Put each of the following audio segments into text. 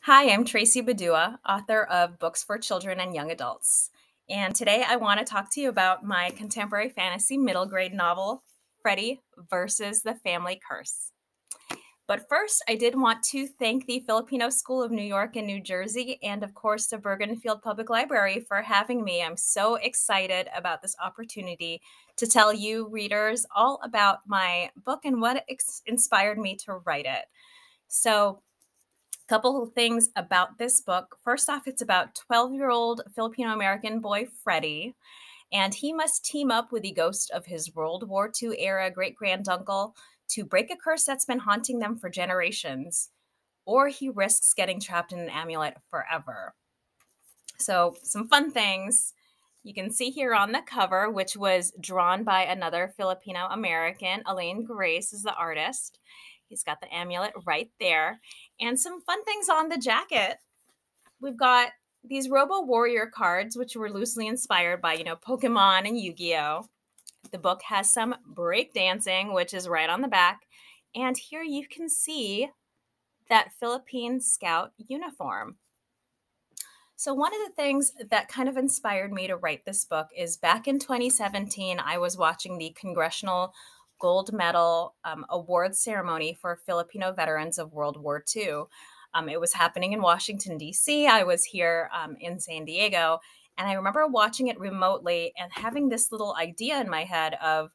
Hi, I'm Tracy Padua, author of books for children and young adults. And today I want to talk to you about my contemporary fantasy middle grade novel, Freddy versus the Family Curse. But first, I did want to thank the Filipino School of New York and New Jersey, and of course, the Bergenfield Public Library for having me. I'm so excited about this opportunity to tell you, readers, all about my book and what inspired me to write it. So, couple of things about this book. First off, it's about 12-year-old Filipino American boy Freddy, and he must team up with the ghost of his World War II era great granduncle to break a curse that's been haunting them for generations, or he risks getting trapped in an amulet forever. So, some fun things. You can see here on the cover, which was drawn by another Filipino American. Elaine Grace is the artist. He's got the amulet right there. And some fun things on the jacket. We've got these Robo Warrior cards, which were loosely inspired by, Pokemon and Yu-Gi-Oh! The book has some breakdancing, which is right on the back. And here you can see that Philippine Scout uniform. So, one of the things that kind of inspired me to write this book is back in 2017, I was watching the Congressional Gold Medal Award ceremony for Filipino veterans of World War II. It was happening in Washington, D.C. I was here in San Diego, and I remember watching it remotely and having this little idea in my head of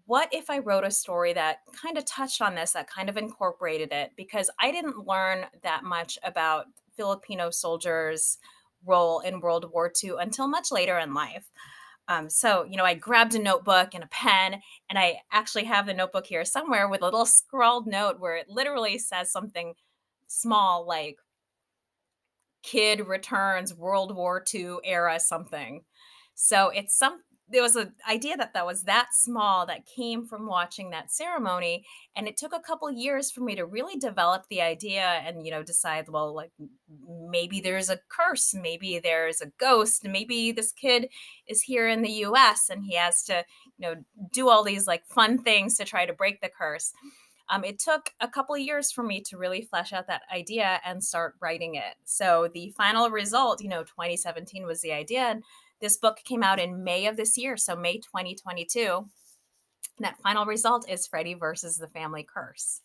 what if I wrote a story that kind of touched on this, that kind of incorporated it? Because I didn't learn that much about Filipino soldiers' role in World War II until much later in life. I grabbed a notebook and a pen, and I actually have the notebook here somewhere with a little scrawled note where it literally says something small like kid returns World War II era something. So there was an idea that was that small that came from watching that ceremony, and it took a couple years for me to really develop the idea and decide, well, like, maybe there's a curse, maybe there's a ghost, maybe this kid is here in the US and he has to do all these like fun things to try to break the curse. It took a couple of years for me to really flesh out that idea and start writing it. So the final result, 2017 was the idea. And this book came out in May of this year, so May 2022. And that final result is Freddy versus the Family Curse.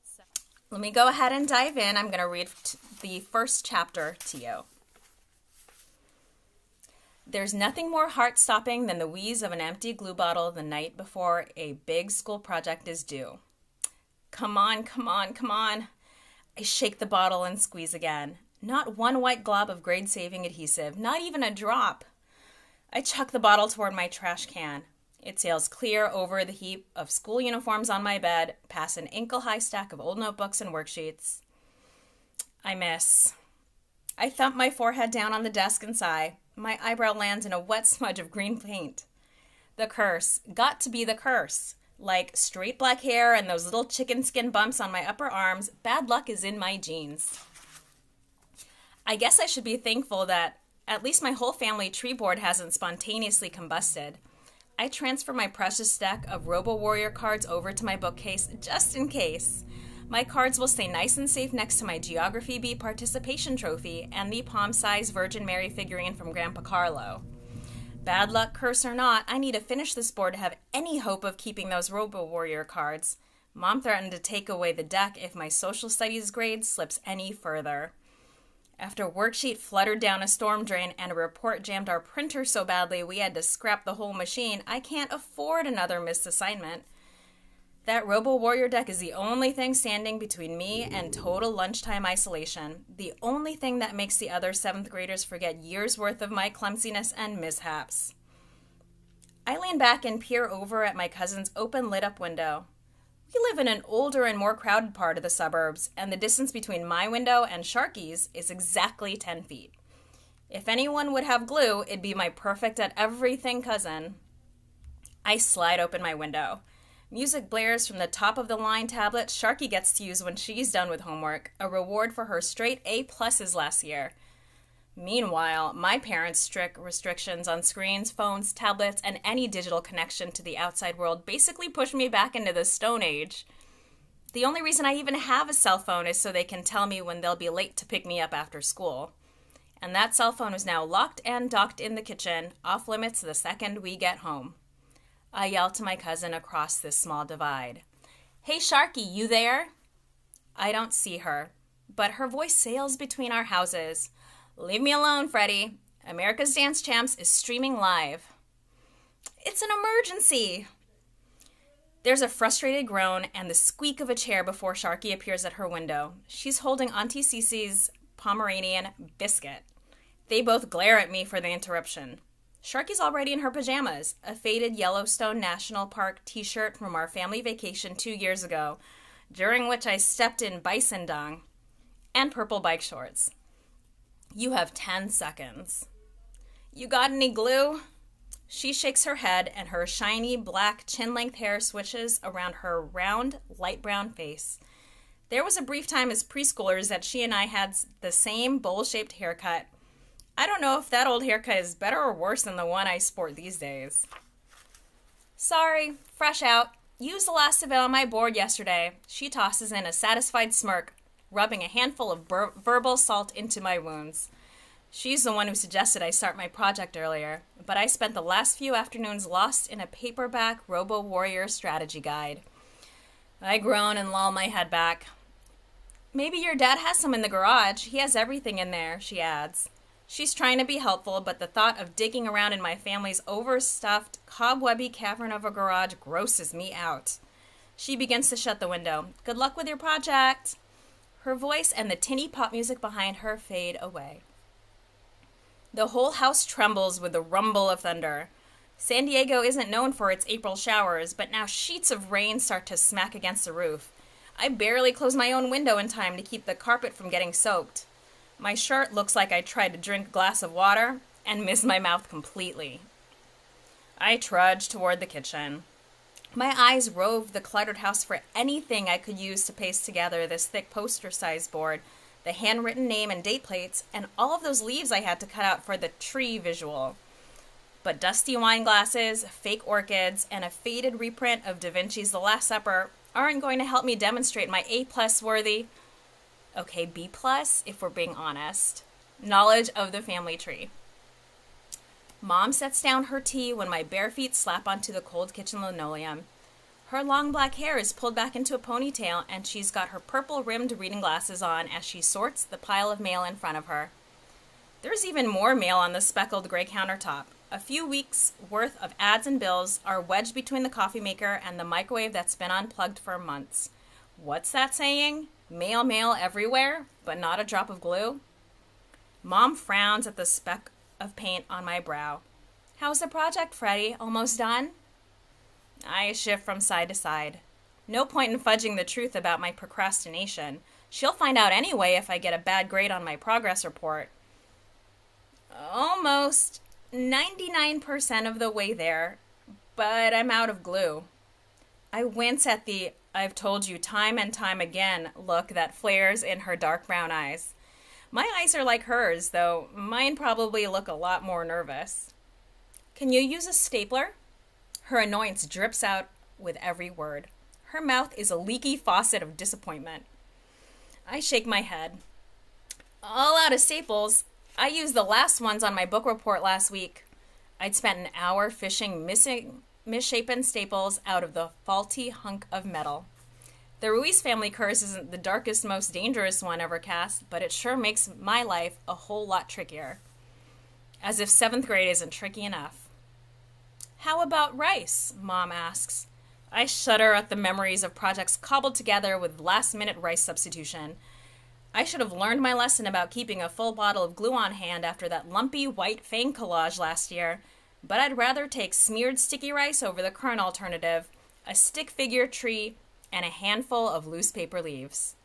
So let me go ahead and dive in. I'm going to read the first chapter to you. There's nothing more heart-stopping than the wheeze of an empty glue bottle the night before a big school project is due. Come on, come on, come on. I shake the bottle and squeeze again. Not one white glob of grade-saving adhesive, not even a drop. I chuck the bottle toward my trash can. It sails clear over the heap of school uniforms on my bed, past an ankle-high stack of old notebooks and worksheets. I miss. I thump my forehead down on the desk and sigh. My eyebrow lands in a wet smudge of green paint. The curse. Got to be the curse. Like straight black hair and those little chicken skin bumps on my upper arms, bad luck is in my genes. I guess I should be thankful that at least my whole family tree board hasn't spontaneously combusted. I transfer my precious deck of Robo Warrior cards over to my bookcase just in case. My cards will stay nice and safe next to my Geography Bee participation trophy and the palm-sized Virgin Mary figurine from Grandpa Carlo. Bad luck, curse or not, I need to finish this board to have any hope of keeping those Robo Warrior cards. Mom threatened to take away the deck if my social studies grade slips any further. After a worksheet fluttered down a storm drain and a report jammed our printer so badly we had to scrap the whole machine, I can't afford another missed assignment. That Robo Warrior deck is the only thing standing between me and total lunchtime isolation. The only thing that makes the other 7th graders forget years' worth of my clumsiness and mishaps. I lean back and peer over at my cousin's open lit-up window. We live in an older and more crowded part of the suburbs, and the distance between my window and Sharky's is exactly 10 feet. If anyone would have glue, it'd be my perfect at everything cousin. I slide open my window. Music blares from the top of the line tablet Sharky gets to use when she's done with homework, a reward for her straight A-pluses last year. Meanwhile, my parents' strict restrictions on screens, phones, tablets, and any digital connection to the outside world basically pushed me back into the Stone Age. The only reason I even have a cell phone is so they can tell me when they'll be late to pick me up after school. And that cell phone is now locked and docked in the kitchen, off limits the second we get home. I yell to my cousin across this small divide. "Hey, Sharky, you there?" I don't see her, but her voice sails between our houses. "Leave me alone, Freddy. America's Dance Champs is streaming live." "It's an emergency." There's a frustrated groan and the squeak of a chair before Sharky appears at her window. She's holding Auntie Cece's Pomeranian, Biscuit. They both glare at me for the interruption. Sharky's already in her pajamas, a faded Yellowstone National Park t-shirt from our family vacation 2 years ago, during which I stepped in bison dung, and purple bike shorts. "You have 10 seconds. You got any glue?" She shakes her head, and her shiny, black, chin-length hair swishes around her round, light brown face. There was a brief time as preschoolers that she and I had the same bowl-shaped haircut. I don't know if that old haircut is better or worse than the one I sport these days. "Sorry, fresh out. Used the last of it on my board yesterday." She tosses in a satisfied smirk, rubbing a handful of verbal salt into my wounds. She's the one who suggested I start my project earlier, but I spent the last few afternoons lost in a paperback Robo-Warrior strategy guide. I groan and loll my head back. "Maybe your dad has some in the garage. He has everything in there," she adds. She's trying to be helpful, but the thought of digging around in my family's overstuffed, cobwebby cavern of a garage grosses me out. She begins to shut the window. "Good luck with your project." Her voice and the tinny pop music behind her fade away. The whole house trembles with the rumble of thunder. San Diego isn't known for its April showers, but now sheets of rain start to smack against the roof. I barely close my own window in time to keep the carpet from getting soaked. My shirt looks like I tried to drink a glass of water and missed my mouth completely. I trudge toward the kitchen. My eyes rove the cluttered house for anything I could use to paste together this thick poster-sized board, the handwritten name and date plates, and all of those leaves I had to cut out for the tree visual. But dusty wine glasses, fake orchids, and a faded reprint of Da Vinci's The Last Supper aren't going to help me demonstrate my A+ worthy, okay, B+ if we're being honest, knowledge of the family tree. Mom sets down her tea when my bare feet slap onto the cold kitchen linoleum. Her long black hair is pulled back into a ponytail, and she's got her purple-rimmed reading glasses on as she sorts the pile of mail in front of her. There's even more mail on the speckled gray countertop. A few weeks' worth of ads and bills are wedged between the coffee maker and the microwave that's been unplugged for months. What's that saying? Mail, mail everywhere, but not a drop of glue? Mom frowns at the speck of paint on my brow. "How's the project, Freddy? Almost done?" I shift from side to side. No point in fudging the truth about my procrastination. She'll find out anyway if I get a bad grade on my progress report. Almost 99% of the way there, but I'm out of glue. I wince at the "I've told you time and time again" look that flares in her dark brown eyes. My eyes are like hers, though mine probably look a lot more nervous. "Can you use a stapler?" Her annoyance drips out with every word. Her mouth is a leaky faucet of disappointment. I shake my head. "All out of staples. I used the last ones on my book report last week." I'd spent an hour fishing misshapen staples out of the faulty hunk of metal. The Ruiz family curse isn't the darkest, most dangerous one ever cast, but it sure makes my life a whole lot trickier. As if 7th grade isn't tricky enough. "How about rice?" Mom asks. I shudder at the memories of projects cobbled together with last-minute rice substitution. I should have learned my lesson about keeping a full bottle of glue on hand after that lumpy white fang collage last year, but I'd rather take smeared sticky rice over the current alternative, a stick figure tree, and a handful of loose paper leaves.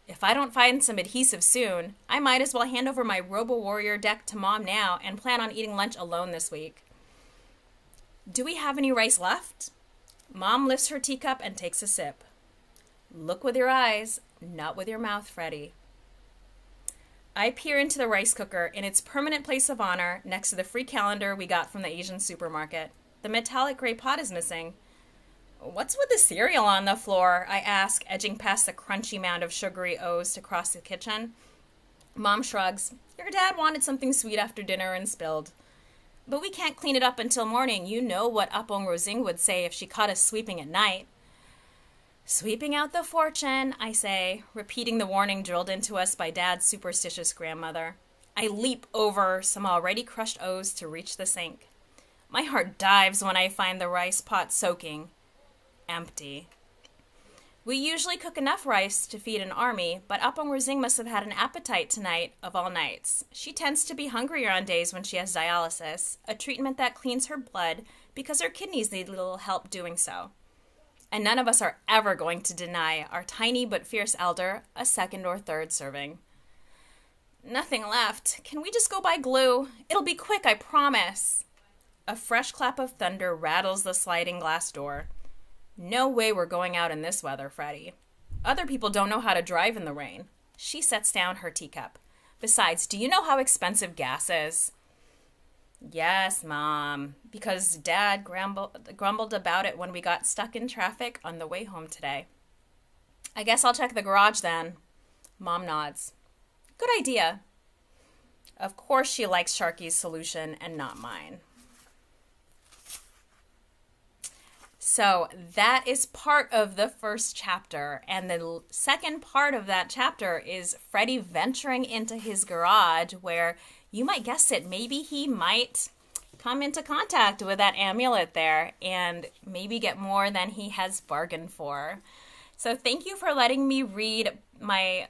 If I don't find some adhesive soon, I might as well hand over my Robo-Warrior deck to Mom now and plan on eating lunch alone this week. "Do we have any rice left?" Mom lifts her teacup and takes a sip. "Look with your eyes, not with your mouth, Freddy." I peer into the rice cooker in its permanent place of honor next to the free calendar we got from the Asian supermarket. The metallic gray pot is missing. What's with the cereal on the floor? I ask, edging past the crunchy mound of sugary O's to cross the kitchen. Mom shrugs. Your dad wanted something sweet after dinner and spilled. But we can't clean it up until morning. You know what Apong Rosing would say if she caught us sweeping at night. Sweeping out the fortune, I say, repeating the warning drilled into us by Dad's superstitious grandmother. I leap over some already crushed O's to reach the sink. My heart dives when I find the rice pot soaking. Empty. We usually cook enough rice to feed an army, but Apong Rosing must have had an appetite tonight of all nights. She tends to be hungrier on days when she has dialysis, a treatment that cleans her blood because her kidneys need little help doing so. And none of us are ever going to deny our tiny but fierce elder a second or third serving. Nothing left. Can we just go buy glue? It'll be quick, I promise. A fresh clap of thunder rattles the sliding glass door. No way we're going out in this weather, Freddy. Other people don't know how to drive in the rain. She sets down her teacup. Besides, do you know how expensive gas is? Yes, Mom, because Dad grumbled about it when we got stuck in traffic on the way home today. I guess I'll check the garage then. Mom nods. Good idea. Of course she likes Sharky's solution and not mine. So that is part of the first chapter, and the second part of that chapter is Freddy venturing into his garage where, you might guess it, maybe he might come into contact with that amulet there and maybe get more than he has bargained for. So thank you for letting me read my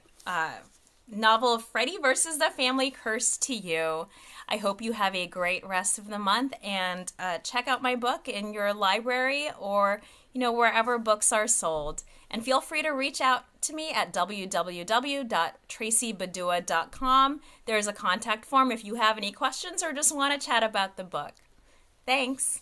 novel Freddy versus the Family Curse to you. I hope you have a great rest of the month, and check out my book in your library or, wherever books are sold. And feel free to reach out to me at www.tracypadua.com. There's a contact form if you have any questions or just want to chat about the book. Thanks.